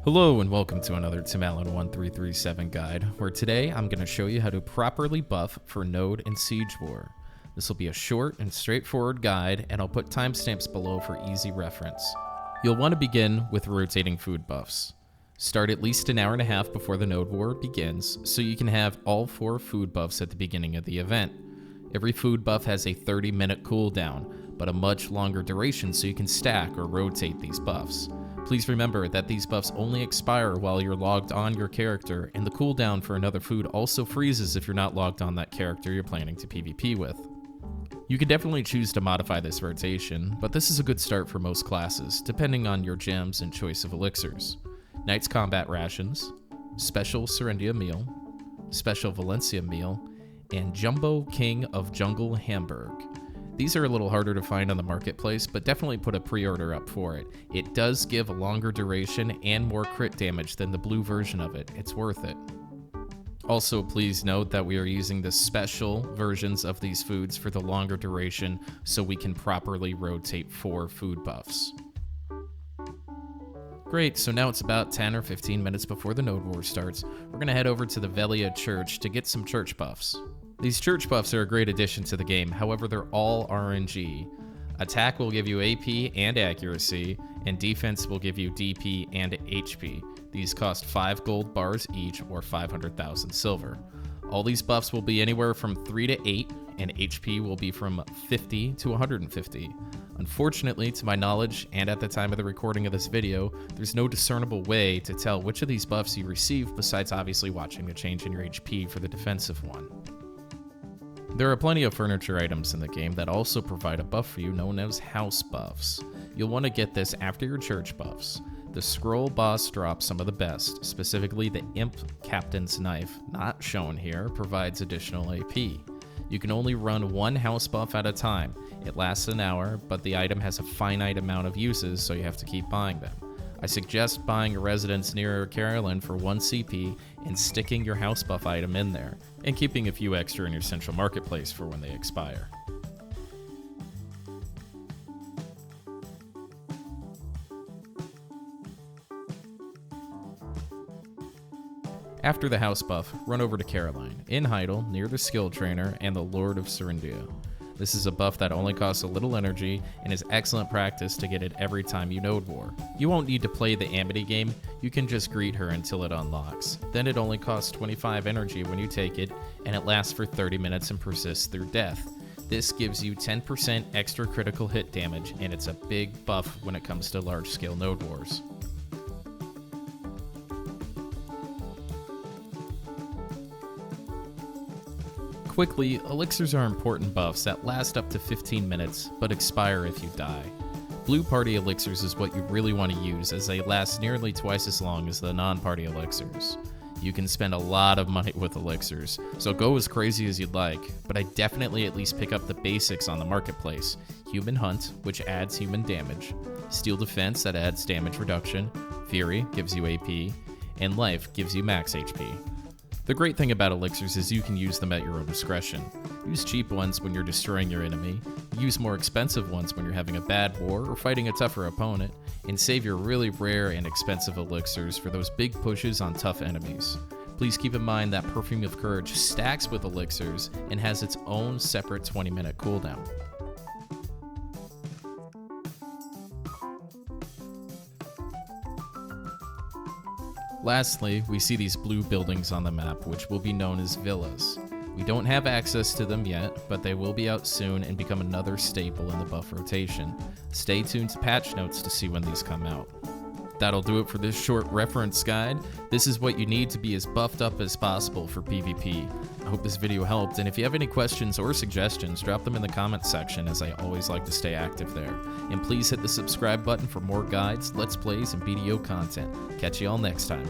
Hello and welcome to another Timalin 1337 guide, where today I'm going to show you how to properly buff for Node and Siege War. This will be a short and straightforward guide, and I'll put timestamps below for easy reference. You'll want to begin with rotating food buffs. Start at least an hour and a half before the Node War begins, so you can have all 4 food buffs at the beginning of the event. Every food buff has a 30-minute cooldown, but a much longer duration so you can stack or rotate these buffs. Please remember that these buffs only expire while you're logged on your character, and the cooldown for another food also freezes if you're not logged on that character you're planning to PvP with. You can definitely choose to modify this rotation, but this is a good start for most classes, depending on your gems and choice of elixirs. Knight's Combat Rations, Special Serendia Meal, Special Valencia Meal, and Jumbo King of Jungle Hamburg. These are a little harder to find on the marketplace, but definitely put a pre-order up for it. It does give a longer duration and more crit damage than the blue version of it. It's worth it. Also, please note that we are using the special versions of these foods for the longer duration so we can properly rotate 4 food buffs. Great, so now it's about 10 or 15 minutes before the Node War starts. We're going to head over to the Velia Church to get some church buffs. These church buffs are a great addition to the game, however they're all RNG. Attack will give you AP and accuracy, and defense will give you DP and HP. These cost 5 gold bars each, or 500,000 silver. All these buffs will be anywhere from 3 to 8, and HP will be from 50 to 150. Unfortunately, to my knowledge, and at the time of the recording of this video, there's no discernible way to tell which of these buffs you receive besides obviously watching the change in your HP for the defensive one. There are plenty of furniture items in the game that also provide a buff for you known as house buffs. You'll want to get this after your church buffs. The scroll boss drops some of the best, specifically the Imp Captain's Knife, not shown here, provides additional AP. You can only run 1 house buff at a time. It lasts an hour, but the item has a finite amount of uses, so you have to keep buying them. I suggest buying a residence near Carolin for 1 CP and sticking your house buff item in there, and keeping a few extra in your central marketplace for when they expire. After the house buff, run over to Carolin, in Heidel, near the skill trainer and the Lord of Serendia. This is a buff that only costs a little energy and is excellent practice to get it every time you Node War. You won't need to play the Amity game, you can just greet her until it unlocks. Then it only costs 25 energy when you take it, and it lasts for 30 minutes and persists through death. This gives you 10% extra critical hit damage, and it's a big buff when it comes to large scale Node Wars. Quickly, elixirs are important buffs that last up to 15 minutes, but expire if you die. Blue party elixirs is what you really want to use, as they last nearly twice as long as the non-party elixirs. You can spend a lot of money with elixirs, so go as crazy as you'd like, but I definitely at least pick up the basics on the marketplace. Human Hunt, which adds human damage, Steel Defense that adds damage reduction, Fury gives you AP, and Life gives you max HP. The great thing about elixirs is you can use them at your own discretion. Use cheap ones when you're destroying your enemy, use more expensive ones when you're having a bad war or fighting a tougher opponent, and save your really rare and expensive elixirs for those big pushes on tough enemies. Please keep in mind that Perfume of Courage stacks with elixirs and has its own separate 20-minute cooldown. Lastly, we see these blue buildings on the map, which will be known as villas. We don't have access to them yet, but they will be out soon and become another staple in the buff rotation. Stay tuned to patch notes to see when these come out. That'll do it for this short reference guide. This is what you need to be as buffed up as possible for PvP. I hope this video helped, and if you have any questions or suggestions, drop them in the comments section, as I always like to stay active there. And please hit the subscribe button for more guides, let's plays, and BDO content. Catch you all next time.